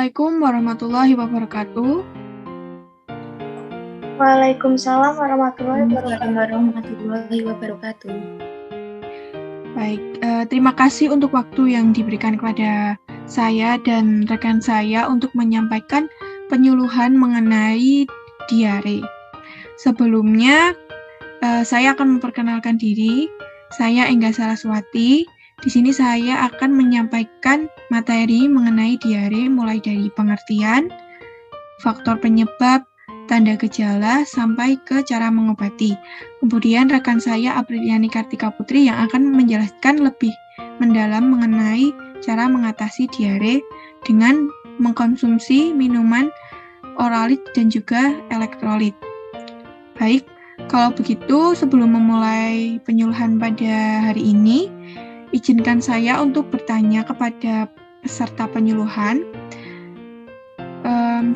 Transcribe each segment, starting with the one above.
Assalamualaikum warahmatullahi wabarakatuh. Waalaikumsalam warahmatullahi wabarakatuh. Baik, terima kasih untuk waktu yang diberikan kepada saya dan rekan saya untuk menyampaikan penyuluhan mengenai diare. Sebelumnya, saya akan memperkenalkan diri. Saya Engga Saraswati. Di sini saya akan menyampaikan materi mengenai diare mulai dari pengertian, faktor penyebab, tanda gejala, sampai ke cara mengobati. Kemudian rekan saya Apriliani Kartika Putri yang akan menjelaskan lebih mendalam mengenai cara mengatasi diare dengan mengkonsumsi minuman oralit dan juga elektrolit. Baik, kalau begitu sebelum memulai penyuluhan pada hari ini, izinkan saya untuk bertanya kepada peserta penyuluhan,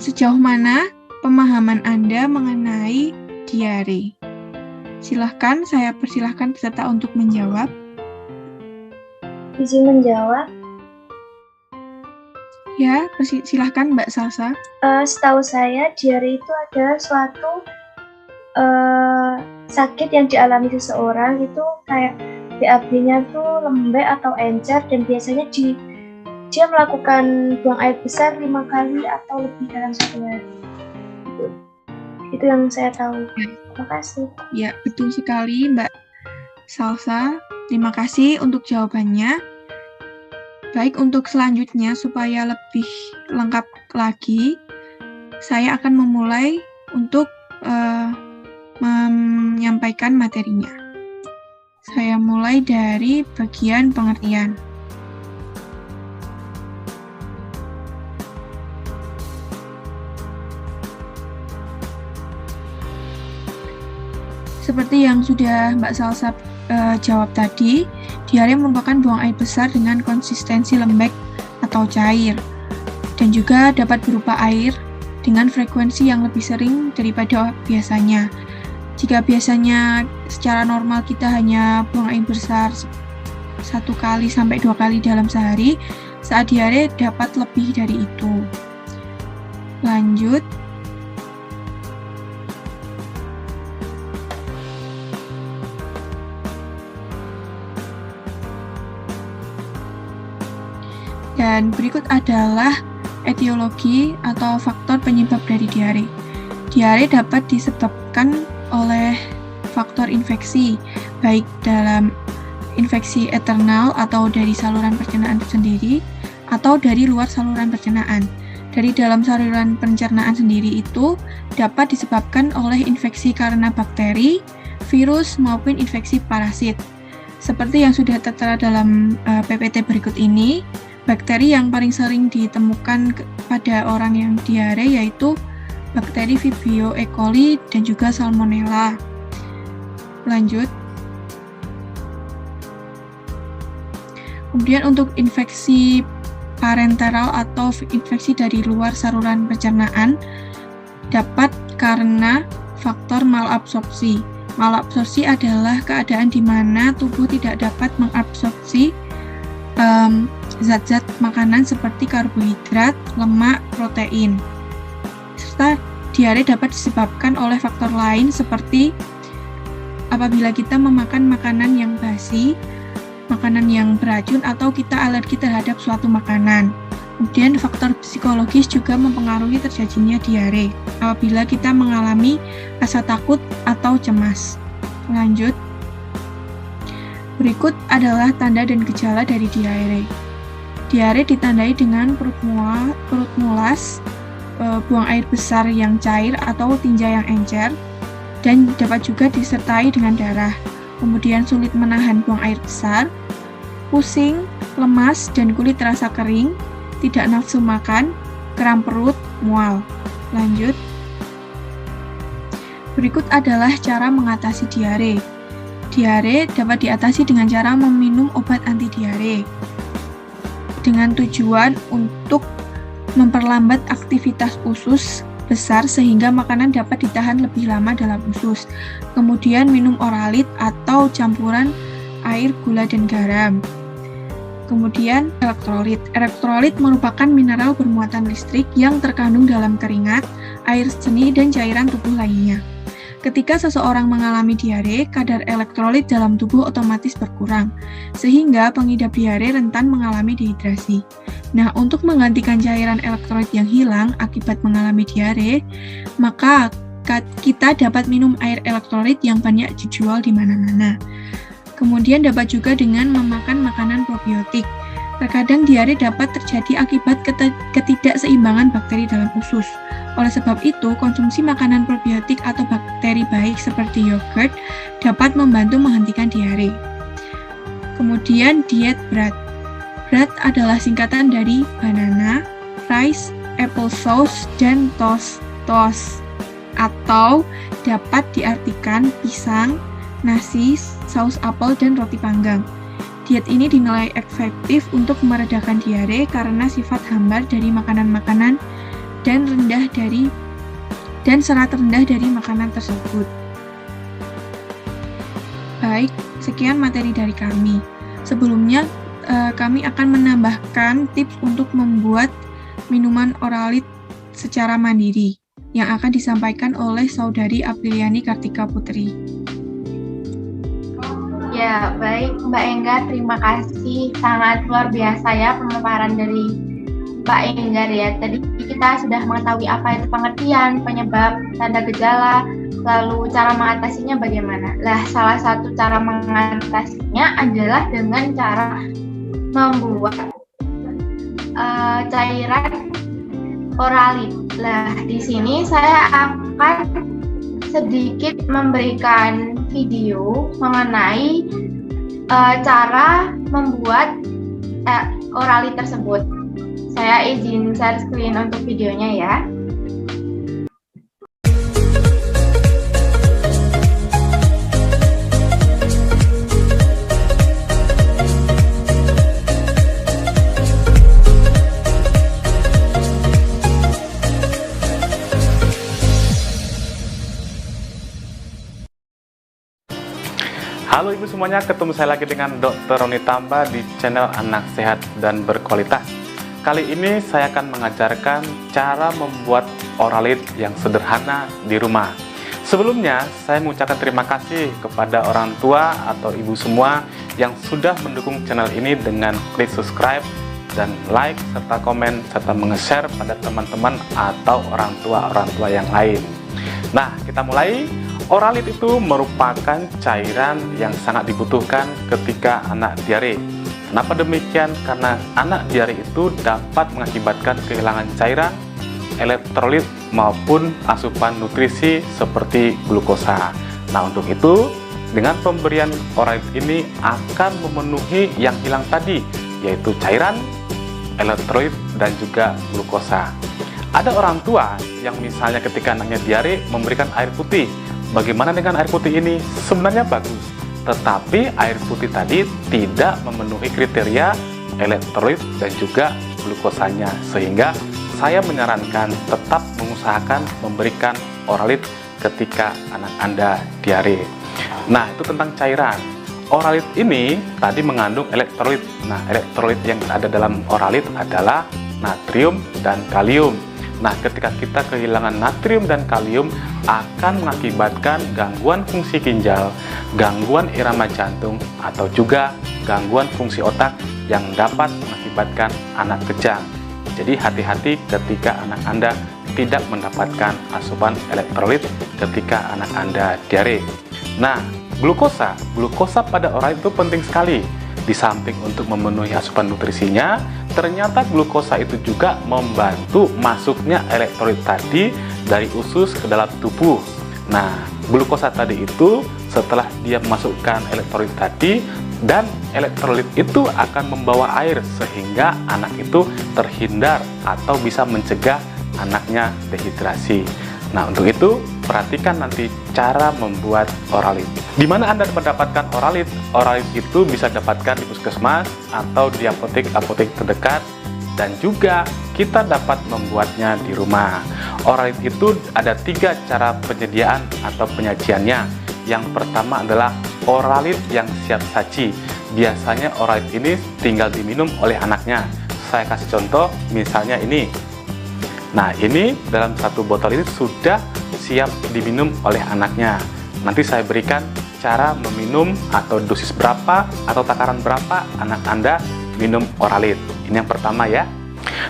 sejauh mana pemahaman Anda mengenai diare? Silahkan, saya persilahkan peserta untuk menjawab. Izin menjawab. Ya, silahkan Mbak Salsa. Setahu saya, diare itu adalah suatu sakit yang dialami seseorang, itu kayak BAB-nya tuh lembek atau encer, dan biasanya dia melakukan buang air besar 5 kali atau lebih dalam 1 hari. Itu yang saya tahu. Terima kasih. Ya, betul sekali Mbak Salsa. Terima kasih untuk jawabannya. Baik, untuk selanjutnya supaya lebih lengkap lagi, saya akan memulai untuk menyampaikan materinya. Saya mulai dari bagian pengertian. Seperti yang sudah Mbak Salsa jawab tadi, diare merupakan buang air besar dengan konsistensi lembek atau cair, dan juga dapat berupa air dengan frekuensi yang lebih sering daripada biasanya. Jika biasanya secara normal kita hanya buang air besar 1 kali sampai 2 kali dalam sehari, saat diare dapat lebih dari itu. Lanjut. Dan berikut adalah etiologi atau faktor penyebab dari diare. Diare dapat disebabkan oleh faktor infeksi, baik dalam infeksi internal atau dari saluran pencernaan sendiri, atau dari luar saluran pencernaan. Dari dalam saluran pencernaan sendiri itu dapat disebabkan oleh infeksi karena bakteri, virus, maupun infeksi parasit. Seperti yang sudah tertera dalam PPT berikut ini, bakteri yang paling sering ditemukan pada orang yang diare yaitu bakteri Vibrio E. coli dan juga Salmonella. Lanjut. Kemudian untuk infeksi parenteral atau infeksi dari luar saluran pencernaan dapat karena faktor malabsorpsi. Malabsorpsi adalah keadaan di mana tubuh tidak dapat mengabsorpsi zat-zat makanan seperti karbohidrat, lemak, protein. Serta diare dapat disebabkan oleh faktor lain seperti apabila kita memakan makanan yang basi, makanan yang beracun, atau kita alergi terhadap suatu makanan. Kemudian faktor psikologis juga mempengaruhi terjadinya diare apabila kita mengalami rasa takut atau cemas. Lanjut. Berikut adalah tanda dan gejala dari diare. Diare ditandai dengan perut mulas, buang air besar yang cair atau tinja yang encer, dan dapat juga disertai dengan darah. Kemudian sulit menahan buang air besar, pusing, lemas, dan kulit terasa kering, tidak nafsu makan, kram perut, mual. Lanjut. Berikut adalah cara mengatasi diare. Diare dapat diatasi dengan cara meminum obat anti diare dengan tujuan untuk memperlambat aktivitas usus besar sehingga makanan dapat ditahan lebih lama dalam usus. Kemudian minum oralit atau campuran air, gula, dan garam. Kemudian elektrolit. Elektrolit merupakan mineral bermuatan listrik yang terkandung dalam keringat, air seni, dan cairan tubuh lainnya. Ketika seseorang mengalami diare, kadar elektrolit dalam tubuh otomatis berkurang, sehingga pengidap diare rentan mengalami dehidrasi. Nah, untuk menggantikan cairan elektrolit yang hilang akibat mengalami diare, maka kita dapat minum air elektrolit yang banyak dijual di mana-mana. Kemudian dapat juga dengan memakan makanan probiotik. Terkadang diare dapat terjadi akibat ketidakseimbangan bakteri dalam usus. Oleh sebab itu, konsumsi makanan probiotik atau bakteri baik seperti yogurt dapat membantu menghentikan diare. Kemudian diet berat. Berat adalah singkatan dari banana, rice, apple sauce, dan toast, atau dapat diartikan pisang, nasi, saus apel, dan roti panggang. Diet ini dinilai efektif untuk meredakan diare karena sifat hambar dari makanan-makanan dan serat rendah dari makanan tersebut. Baik, sekian materi dari kami. Sebelumnya, kami akan menambahkan tips untuk membuat minuman oralit secara mandiri yang akan disampaikan oleh Saudari Apriliani Kartika Putri. Ya, baik Mbak Enggar, terima kasih. Sangat luar biasa ya pemaparan dari Mbak Enggar ya. Tadi kita sudah mengetahui apa itu pengertian, penyebab, tanda gejala, lalu cara mengatasinya bagaimana. Lah, salah satu cara mengatasinya adalah dengan cara membuat cairan oralit. Lah, di sini saya akan sedikit memberikan video mengenai cara membuat oralit tersebut. Saya izin share screen untuk videonya ya. Halo ibu semuanya, ketemu saya lagi dengan Dr. Roni Tamba di channel Anak Sehat dan Berkualitas. Kali ini saya akan mengajarkan cara membuat oralit yang sederhana di rumah. Sebelumnya, saya mengucapkan terima kasih kepada orang tua atau ibu semua yang sudah mendukung channel ini dengan klik subscribe dan like serta komen serta menge-share pada teman-teman atau orang tua yang lain. Nah, kita mulai. Oralit itu merupakan cairan yang sangat dibutuhkan ketika anak diare. Kenapa demikian? Karena anak diare itu dapat mengakibatkan kehilangan cairan, elektrolit maupun asupan nutrisi seperti glukosa. Nah, untuk itu dengan pemberian oralit ini akan memenuhi yang hilang tadi, yaitu cairan, elektrolit dan juga glukosa. Ada orang tua yang misalnya ketika anaknya diare memberikan air putih. Bagaimana dengan air putih ini? Sebenarnya bagus, tetapi air putih tadi tidak memenuhi kriteria elektrolit dan juga glukosanya, sehingga saya menyarankan tetap mengusahakan memberikan oralit ketika anak Anda diare. Nah, itu tentang cairan. Oralit ini tadi mengandung elektrolit. Nah, elektrolit yang ada dalam oralit adalah natrium dan kalium. Nah, ketika kita kehilangan natrium dan kalium akan mengakibatkan gangguan fungsi ginjal, gangguan irama jantung, atau juga gangguan fungsi otak yang dapat mengakibatkan anak kejang. Jadi hati-hati ketika anak Anda tidak mendapatkan asupan elektrolit ketika anak Anda diare. Nah, glukosa pada oralit itu penting sekali. Di samping untuk memenuhi asupan nutrisinya, ternyata glukosa itu juga membantu masuknya elektrolit tadi dari usus ke dalam tubuh. Nah, glukosa tadi itu setelah dia memasukkan elektrolit tadi, dan elektrolit itu akan membawa air sehingga anak itu terhindar atau bisa mencegah anaknya dehidrasi. Nah, untuk itu perhatikan nanti cara membuat oralit. Di mana Anda mendapatkan oralit? Oralit itu bisa dapatkan di puskesmas atau di apotek terdekat, dan juga kita dapat membuatnya di rumah. Oralit itu ada 3 cara penyediaan atau penyajiannya. Yang pertama adalah oralit yang siap saji. biasanya oralit ini tinggal diminum oleh anaknya. Saya kasih contoh, misalnya ini. Nah, ini dalam satu botol ini sudah siap diminum oleh anaknya. Nanti saya berikan cara meminum atau dosis berapa atau takaran berapa anak Anda minum oralit. Ini yang pertama ya.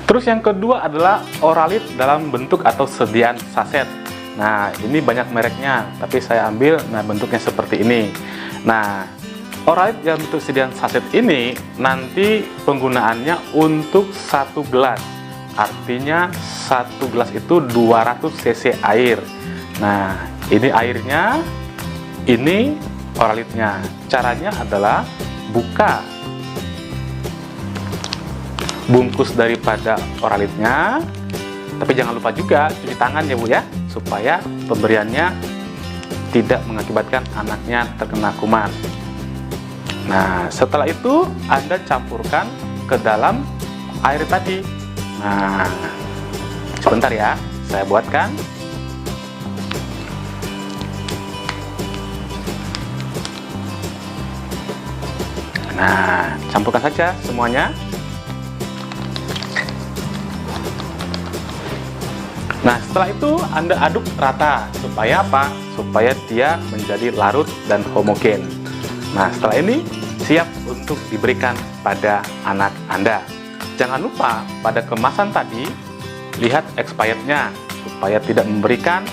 Terus yang kedua adalah oralit dalam bentuk atau sediaan saset. Nah, ini banyak mereknya, tapi saya ambil bentuknya seperti ini. Nah, oralit dalam bentuk sediaan saset ini nanti penggunaannya untuk 1 gelas. Artinya 1 gelas itu 200 cc air. Nah, ini airnya, ini oralitnya. Caranya adalah buka bungkus daripada oralitnya, tapi jangan lupa juga cuci tangan ya Bu ya, supaya pemberiannya tidak mengakibatkan anaknya terkena kuman. Nah, setelah itu Anda campurkan ke dalam air tadi. Nah, sebentar ya, saya buatkan. Nah, campurkan saja semuanya. Nah, setelah itu Anda aduk rata. Supaya apa? Supaya dia menjadi larut dan homogen. Nah, setelah ini siap untuk diberikan pada anak Anda. Jangan lupa pada kemasan tadi, lihat expirednya supaya tidak memberikan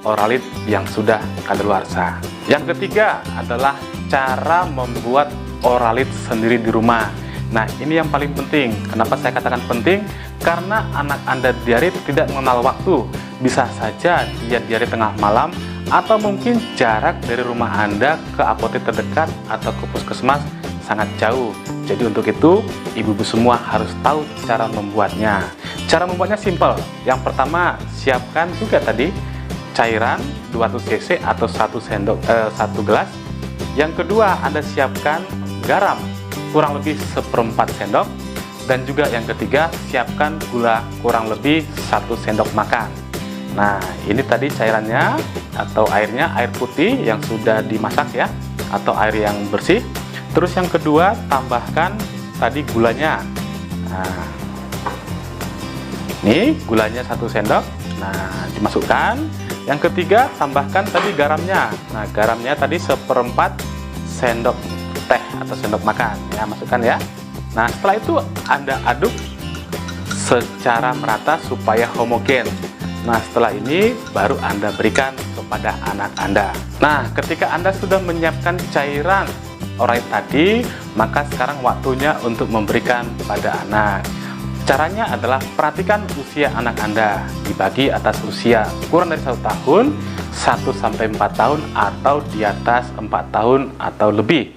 oralit yang sudah kadaluarsa. Yang ketiga adalah cara membuat oralit sendiri di rumah. Nah, ini yang paling penting. Kenapa saya katakan penting? Karena anak Anda diare tidak mengenal waktu. Bisa saja dia diare tengah malam, atau mungkin jarak dari rumah Anda ke apotek terdekat atau ke puskesmas sangat jauh. Jadi untuk itu, ibu-ibu semua harus tahu cara membuatnya. Cara membuatnya simpel. Yang pertama, siapkan juga tadi cairan 200 cc atau 1 gelas. Yang kedua, Anda siapkan garam kurang lebih 1/4 sendok, dan juga yang ketiga siapkan gula kurang lebih 1 sendok makan. Nah, ini tadi cairannya atau airnya, air putih yang sudah dimasak ya, atau air yang bersih. Terus yang kedua, tambahkan tadi gulanya. Nah, ini gulanya 1 sendok. Nah, dimasukkan. Yang ketiga, tambahkan tadi garamnya. Nah, garamnya tadi 1/4 sendok teh atau sendok makan ya, masukkan ya. Nah, setelah itu Anda aduk secara merata supaya homogen. Nah, setelah ini baru Anda berikan kepada anak Anda. Nah, ketika Anda sudah menyiapkan cairan oralit tadi, maka sekarang waktunya untuk memberikan pada anak. Caranya adalah perhatikan usia anak Anda, dibagi atas usia kurang dari 1 tahun, 1 sampai 4 tahun, atau di atas 4 tahun atau lebih.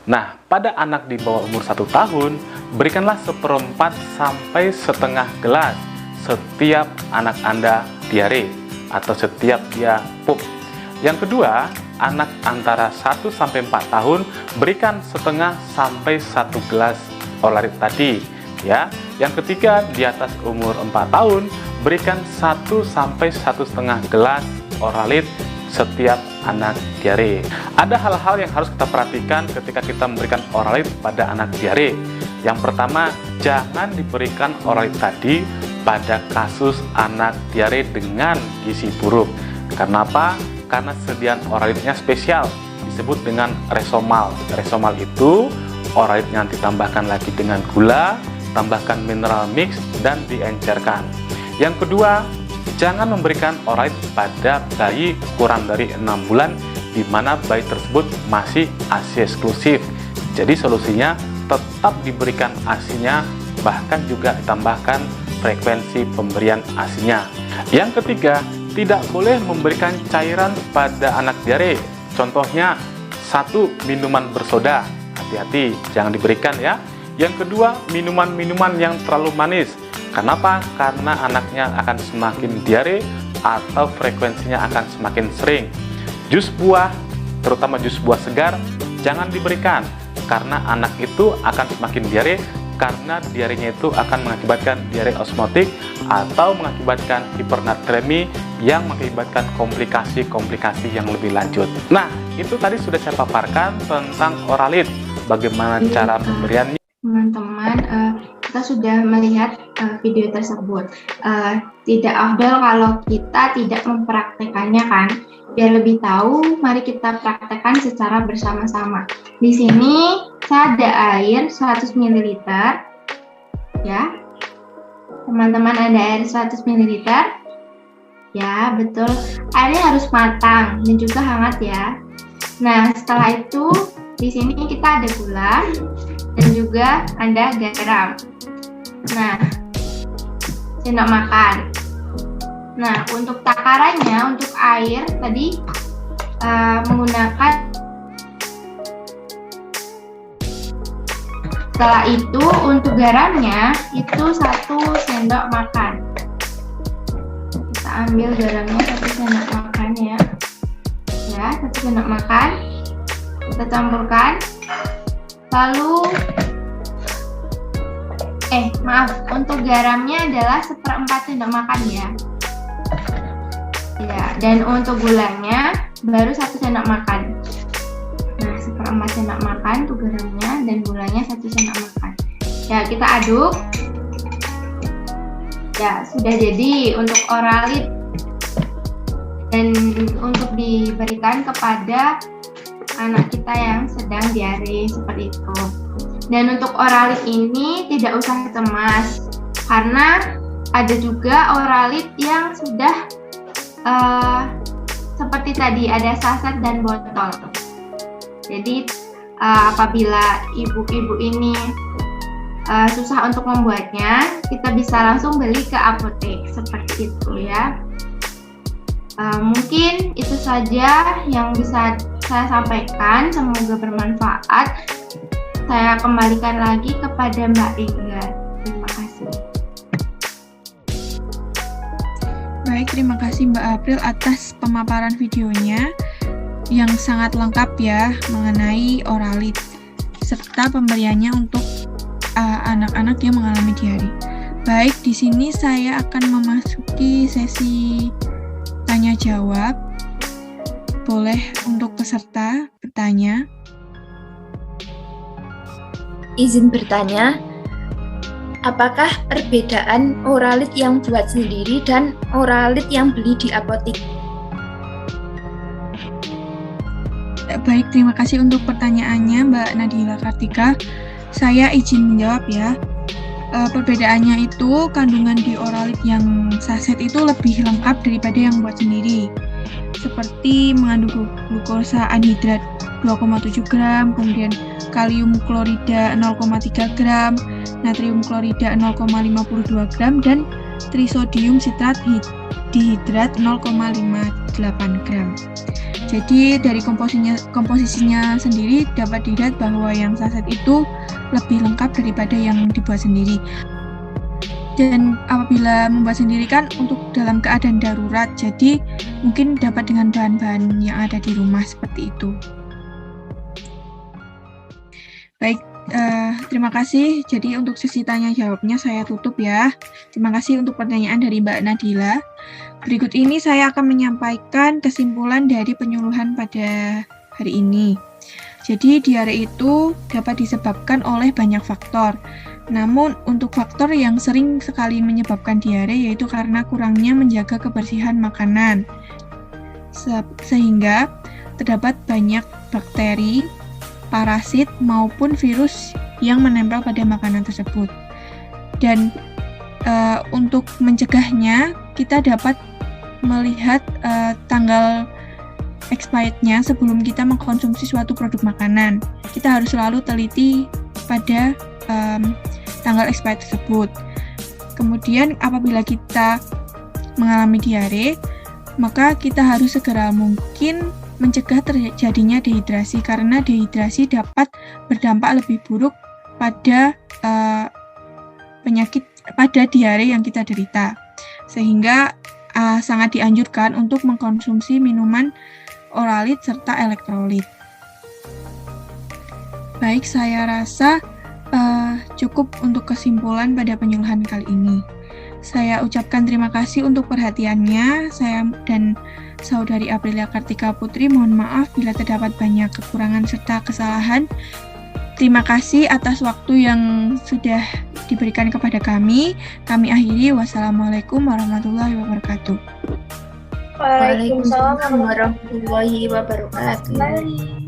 Nah, pada anak di bawah umur 1 tahun, berikanlah 1/4 sampai setengah gelas setiap anak Anda diare atau setiap dia pup. Yang kedua, anak antara 1 sampai 4 tahun, berikan setengah sampai 1 gelas oralit tadi ya. Yang ketiga, di atas umur 4 tahun, berikan 1 sampai 1,5 gelas oralit setiap anak diare. Ada hal-hal yang harus kita perhatikan ketika kita memberikan oralit pada anak diare. Yang pertama, jangan diberikan oralit tadi pada kasus anak diare dengan gizi buruk. Karena apa? Karena sediaan oralitnya spesial, disebut dengan resomal. Resomal itu oralitnya ditambahkan lagi dengan gula, tambahkan mineral mix, dan diencerkan. Yang kedua, jangan memberikan oralit pada bayi kurang dari 6 bulan di mana bayi tersebut masih ASI eksklusif. Jadi solusinya tetap diberikan ASI-nya, bahkan juga ditambahkan frekuensi pemberian ASI-nya. Yang ketiga, tidak boleh memberikan cairan pada anak diare. Contohnya 1, minuman bersoda. Hati-hati, jangan diberikan ya. Yang kedua, minuman-minuman yang terlalu manis. Kenapa? Karena anaknya akan semakin diare atau frekuensinya akan semakin sering. Jus buah, terutama jus buah segar, jangan diberikan karena anak itu akan semakin diare, karena diarenya itu akan mengakibatkan diare osmotik atau mengakibatkan hipernatremi yang mengakibatkan komplikasi-komplikasi yang lebih lanjut. Nah, itu tadi sudah saya paparkan tentang oralit. bagaimana cara pemberiannya? Teman-teman, kita sudah melihat video tersebut. Tidak afdol kalau kita tidak mempraktekannya kan. Biar lebih tahu, mari kita praktekkan secara bersama-sama. Di sini saya ada air 100 ml. Ya. Teman-teman ada air 100 ml. Ya, betul. Airnya harus matang dan juga hangat ya. Nah, setelah itu di sini kita ada gula dan juga ada garam. Nah, sendok makan. Nah, untuk takarannya, untuk air tadi menggunakan. Setelah itu untuk garamnya itu 1 sendok makan. Kita ambil garamnya 1 sendok makan ya. Ya, 1 sendok makan. Kita campurkan. Lalu untuk garamnya adalah 1/4 sendok makan ya. Ya, dan untuk gulanya baru 1 sendok makan. Nah, 1/4 sendok makan untuk garamnya dan gulanya 1 sendok makan. Ya, kita aduk. Ya, sudah jadi untuk oralit dan untuk diberikan kepada anak kita yang sedang diare seperti itu. Dan untuk oralit ini tidak usah cemas karena ada juga oralit yang sudah seperti tadi ada saset dan botol. Jadi apabila ibu-ibu ini susah untuk membuatnya, kita bisa langsung beli ke apotek seperti itu ya. Mungkin itu saja yang bisa saya sampaikan, semoga bermanfaat. Saya kembalikan lagi kepada Mbak Engga. Terima kasih. Baik, terima kasih Mbak April atas pemaparan videonya yang sangat lengkap ya mengenai oralit serta pemberiannya untuk anak-anak yang mengalami diare. Baik, di sini saya akan memasuki sesi tanya jawab. Boleh untuk peserta bertanya. Izin bertanya, apakah perbedaan oralit yang buat sendiri dan oralit yang beli di apotek? Baik, terima kasih untuk pertanyaannya Mbak Nadila Kartika. Saya izin menjawab ya. Perbedaannya itu kandungan di oralit yang saset itu lebih lengkap daripada yang buat sendiri. Seperti mengandung glukosa anhidrat 2,7 gram, kemudian kalium klorida 0,3 gram, natrium klorida 0,52 gram, dan trisodium sitrat dihidrat 0,58 gram. Jadi dari komposisinya sendiri dapat dilihat bahwa yang saset itu lebih lengkap daripada yang dibuat sendiri. Dan apabila membuat sendiri kan untuk dalam keadaan darurat, jadi mungkin dapat dengan bahan-bahan yang ada di rumah seperti itu. Baik, terima kasih. Jadi untuk sesi tanya jawabnya saya tutup ya. Terima kasih untuk pertanyaan dari Mbak Nadila. Berikut ini saya akan menyampaikan kesimpulan dari penyuluhan pada hari ini. Jadi diare itu dapat disebabkan oleh banyak faktor. Namun untuk faktor yang sering sekali menyebabkan diare yaitu karena kurangnya menjaga kebersihan makanan. Sehingga terdapat banyak bakteri, parasit maupun virus yang menempel pada makanan tersebut. Dan untuk mencegahnya kita dapat melihat tanggal expirednya sebelum kita mengkonsumsi suatu produk makanan. Kita harus selalu teliti pada tanggal expired tersebut. Kemudian apabila kita mengalami diare, maka kita harus segera mungkin mencegah terjadinya dehidrasi karena dehidrasi dapat berdampak lebih buruk pada pada diare yang kita derita. Sehingga sangat dianjurkan untuk mengkonsumsi minuman oralit serta elektrolit. Baik, saya rasa cukup untuk kesimpulan pada penyuluhan kali ini. Saya ucapkan terima kasih untuk perhatiannya. Saya dan Saudari Aprilia Kartika Putri mohon maaf bila terdapat banyak kekurangan serta kesalahan. Terima kasih atas waktu yang sudah diberikan kepada kami. Kami akhiri. Wassalamualaikum warahmatullahi wabarakatuh. Waalaikumsalam Waalaikumsalam warahmatullahi wabarakatuh. warahmatullahi wabarakatuh.